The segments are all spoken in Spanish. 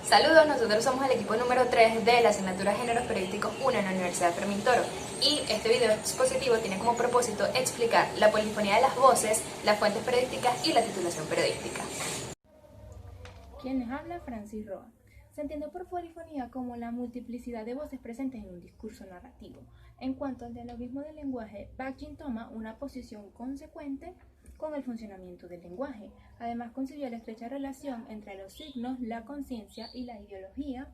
Saludos, nosotros somos el equipo número 3 de la asignatura Géneros Periodísticos 1 en la Universidad Fermín Toro y este video expositivo tiene como propósito explicar la polifonía de las voces, las fuentes periodísticas y la titulación periodística. Quien les habla, Francis Roa. Se entiende por polifonía como la multiplicidad de voces presentes en un discurso narrativo. En cuanto al dialogismo del lenguaje, Bakhtin toma una posición consecuente con el funcionamiento del lenguaje. Además, concibió la estrecha relación entre los signos, la conciencia y la ideología,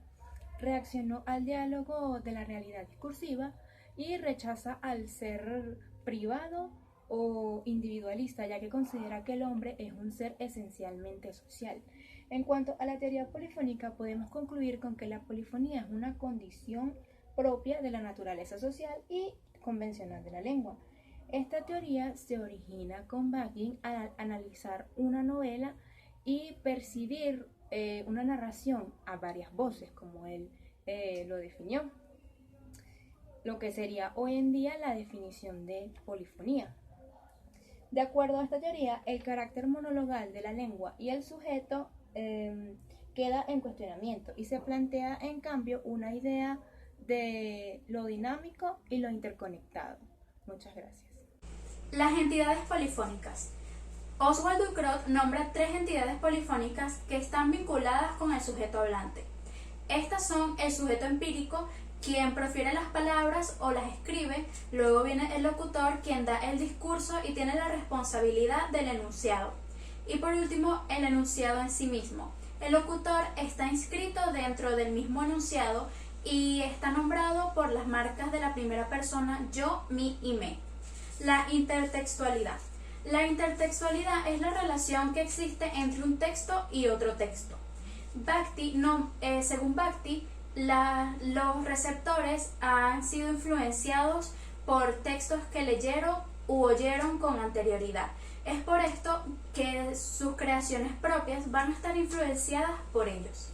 reaccionó al diálogo de la realidad discursiva y rechaza al ser privado o individualista, ya que considera que el hombre es un ser esencialmente social. En cuanto a la teoría polifónica, podemos concluir con que la polifonía es una condición propia de la naturaleza social y convencional de la lengua. Esta teoría se origina con Bakhtin al analizar una novela y percibir una narración a varias voces, como él lo definió, lo que sería hoy en día la definición de polifonía. De acuerdo a esta teoría, el carácter monologal de la lengua y el sujeto queda en cuestionamiento y se plantea en cambio una idea de lo dinámico y lo interconectado. Muchas gracias. Las entidades polifónicas. Oswald Ducrot nombra 3 entidades polifónicas que están vinculadas con el sujeto hablante. Estas son el sujeto empírico, quien profiere las palabras o las escribe, luego viene el locutor, quien da el discurso y tiene la responsabilidad del enunciado. Y por último, el enunciado en sí mismo. El locutor está inscrito dentro del mismo enunciado y está nombrado por las marcas de la primera persona yo, mi y me. La intertextualidad. La intertextualidad es la relación que existe entre un texto y otro texto. Según Bakhtin, los receptores han sido influenciados por textos que leyeron u oyeron con anterioridad. Es por esto que sus creaciones propias van a estar influenciadas por ellos.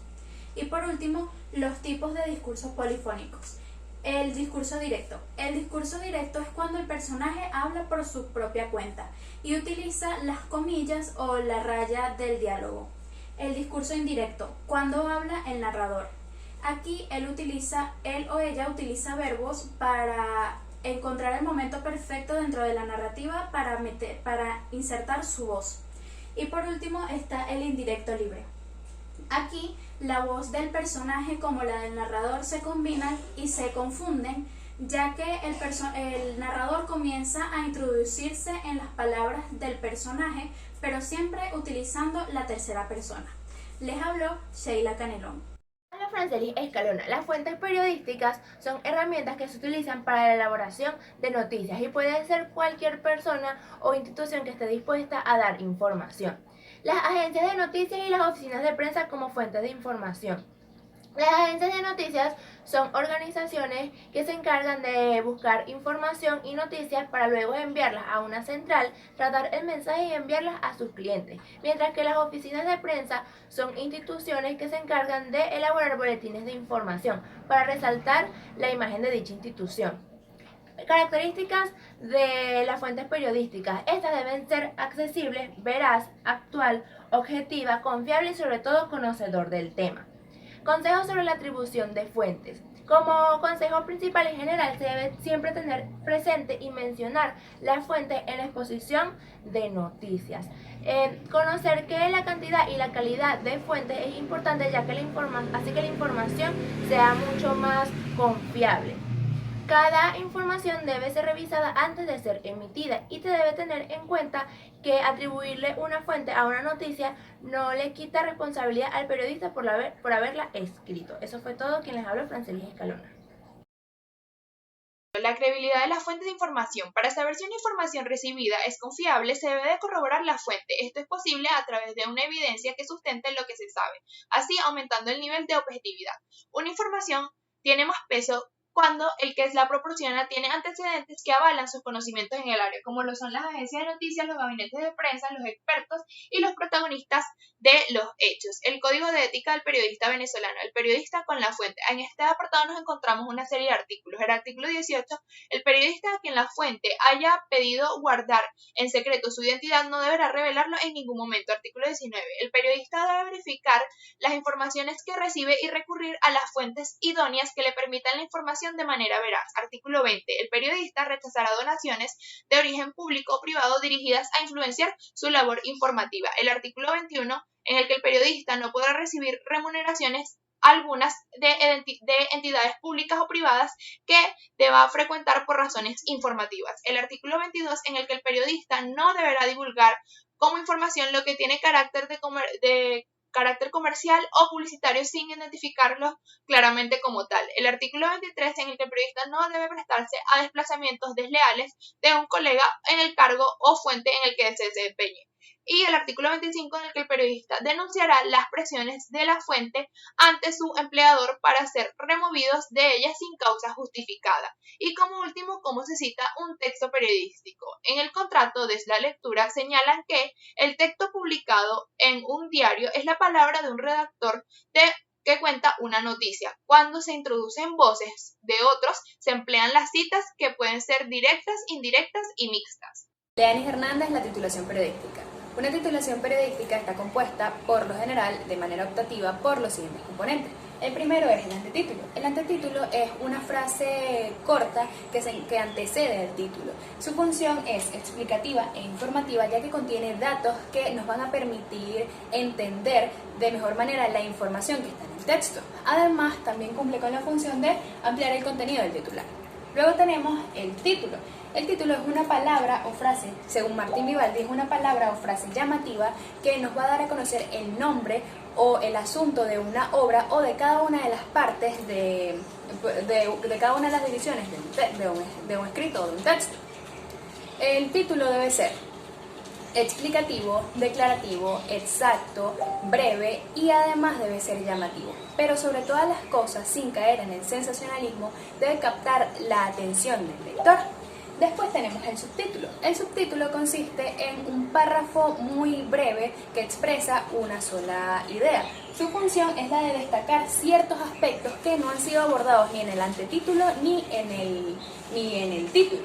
Y por último, los tipos de discursos polifónicos. El discurso directo. El discurso directo es cuando el personaje habla por su propia cuenta y utiliza las comillas o la raya del diálogo. El discurso indirecto, cuando habla el narrador. Aquí él o ella utiliza verbos para encontrar el momento perfecto dentro de la narrativa para insertar su voz. Y por último está el indirecto libre. Aquí la voz del personaje como la del narrador se combinan y se confunden, ya que el narrador comienza a introducirse en las palabras del personaje, pero siempre utilizando la tercera persona. Les habló Sheila Canelón. Hola, Francelis Escalona. Las fuentes periodísticas son herramientas que se utilizan para la elaboración de noticias y puede ser cualquier persona o institución que esté dispuesta a dar información. Las agencias de noticias y las oficinas de prensa como fuentes de información. Las agencias de noticias son organizaciones que se encargan de buscar información y noticias para luego enviarlas a una central, tratar el mensaje y enviarlas a sus clientes, mientras que las oficinas de prensa son instituciones que se encargan de elaborar boletines de información para resaltar la imagen de dicha institución. Características de las fuentes periodísticas. Estas deben ser accesibles, veraz, actual, objetiva, confiable y sobre todo conocedor del tema. Consejos sobre la atribución de fuentes. Como consejo principal y general se debe siempre tener presente y mencionar la fuente en la exposición de noticias. Conocer que la cantidad y la calidad de fuentes es importante hace que la información sea mucho más confiable. Cada información debe ser revisada antes de ser emitida y se debe tener en cuenta que atribuirle una fuente a una noticia no le quita responsabilidad al periodista por haberla escrito. Eso fue todo. Quien les habló, Francelis Escalona. La credibilidad de las fuentes de información. Para saber si una información recibida es confiable, se debe de corroborar la fuente. Esto es posible a través de una evidencia que sustente lo que se sabe, así aumentando el nivel de objetividad. Una información tiene más peso cuando el que la proporciona tiene antecedentes que avalan sus conocimientos en el área, como lo son las agencias de noticias, los gabinetes de prensa, los expertos y los protagonistas de los hechos. El Código de Ética del Periodista Venezolano, el periodista con la fuente. En este apartado nos encontramos una serie de artículos. El artículo 18, el periodista a quien la fuente haya pedido guardar en secreto su identidad no deberá revelarlo en ningún momento. Artículo 19, el periodista debe verificar las informaciones que recibe y recurrir a las fuentes idóneas que le permitan la información de manera veraz. Artículo 20, el periodista rechazará donaciones de origen público o privado dirigidas a influenciar su labor informativa. El artículo 21, en el que el periodista no podrá recibir remuneraciones algunas de entidades públicas o privadas que deba frecuentar por razones informativas. El artículo 22, en el que el periodista no deberá divulgar como información lo que tiene carácter de carácter comercial o publicitario sin identificarlo claramente como tal. El artículo 23, en el que el periodista no debe prestarse a desplazamientos desleales de un colega en el cargo o fuente en el que se desempeñe. Y el artículo 25, en el que el periodista denunciará las presiones de la fuente ante su empleador para ser removidos de ella sin causa justificada. Y como último, cómo se cita un texto periodístico. En el contrato de la lectura señalan que el texto publicado en un diario es la palabra de un redactor que cuenta una noticia. Cuando se introducen voces de otros, se emplean las citas que pueden ser directas, indirectas y mixtas. Leanis Hernández, la titulación periodística. Una titulación periodística está compuesta, por lo general, de manera optativa, por los siguientes componentes. El primero es el antetítulo. El antetítulo es una frase corta que antecede al título. Su función es explicativa e informativa, ya que contiene datos que nos van a permitir entender de mejor manera la información que está en el texto. Además, también cumple con la función de ampliar el contenido del titular. Luego tenemos el título. El título es una palabra o frase, según Martín Vivaldi, es una palabra o frase llamativa que nos va a dar a conocer el nombre o el asunto de una obra o de cada una de las partes de cada una de las divisiones de un escrito o de un texto. El título debe ser explicativo, declarativo, exacto, breve y además debe ser llamativo. Pero sobre todas las cosas, sin caer en el sensacionalismo, debe captar la atención del lector. Después tenemos el subtítulo. El subtítulo consiste en un párrafo muy breve que expresa una sola idea. Su función es la de destacar ciertos aspectos que no han sido abordados ni en el antetítulo ni en el título.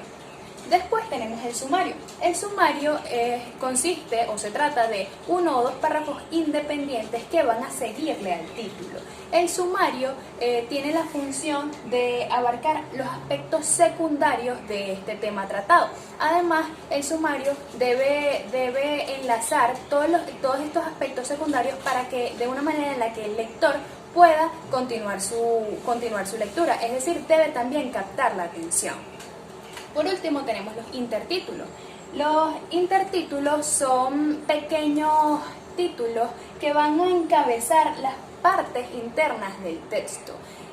Después tenemos el sumario. El sumario consiste o se trata de uno o dos párrafos independientes que van a seguirle al título. El sumario tiene la función de abarcar los aspectos secundarios de este tema tratado. Además, el sumario debe enlazar todos estos aspectos secundarios para que de una manera en la que el lector pueda continuar su lectura, es decir, debe también captar la atención. Por último tenemos los intertítulos. Los intertítulos son pequeños títulos que van a encabezar las partes internas del texto.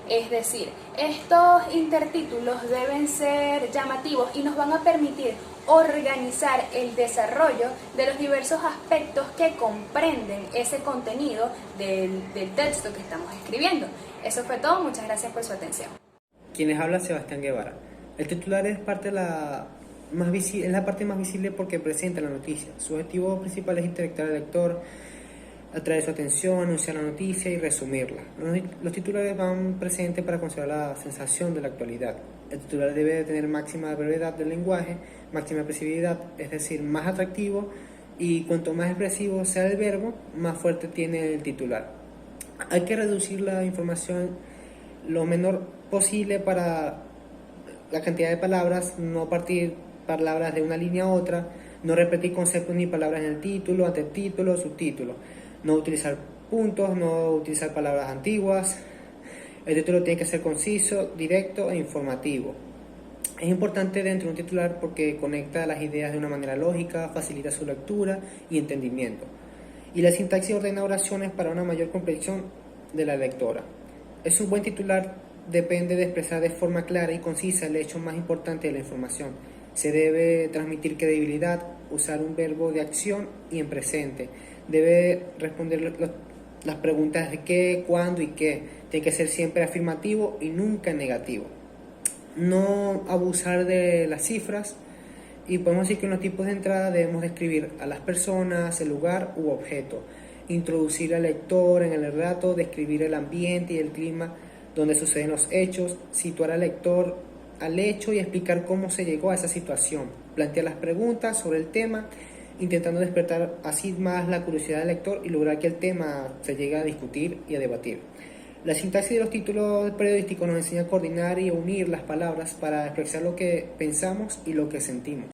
Es decir, estos intertítulos deben ser llamativos y nos van a permitir organizar el desarrollo de los diversos aspectos que comprenden ese contenido del texto que estamos escribiendo. Eso fue todo, muchas gracias por su atención. Quienes habla Sebastián Guevara. El titular es la parte más visible porque presenta la noticia. Su objetivo principal es interactuar al lector, atraer su atención, anunciar la noticia y resumirla. Los titulares van presentes para conservar la sensación de la actualidad. El titular debe tener máxima brevedad del lenguaje, máxima expresividad, es decir, más atractivo, y cuanto más expresivo sea el verbo, más fuerte tiene el titular. Hay que reducir la información lo menor posible para la cantidad de palabras, no partir palabras de una línea a otra, no repetir conceptos ni palabras en el título, antetítulo, subtítulo, no utilizar puntos, no utilizar palabras antiguas. El título tiene que ser conciso, directo e informativo. Es importante dentro de un titular porque conecta las ideas de una manera lógica, facilita su lectura y entendimiento. Y la sintaxis ordena oraciones para una mayor comprensión de la lectora. Es un buen titular. Depende de expresar de forma clara y concisa el hecho más importante de la información. Se debe transmitir credibilidad, usar un verbo de acción y en presente. Debe responder las preguntas de qué, cuándo y qué. Tiene que ser siempre afirmativo y nunca negativo. no abusar de las cifras, y podemos decir que en los tipos de entrada debemos describir a las personas, el lugar u objeto, introducir al lector en el relato, describir el ambiente y el clima donde suceden los hechos, situar al lector al hecho y explicar cómo se llegó a esa situación, plantear las preguntas sobre el tema, intentando despertar así más la curiosidad del lector y lograr que el tema se llegue a discutir y a debatir. La sintaxis de los títulos periodísticos nos enseña a coordinar y a unir las palabras para expresar lo que pensamos y lo que sentimos.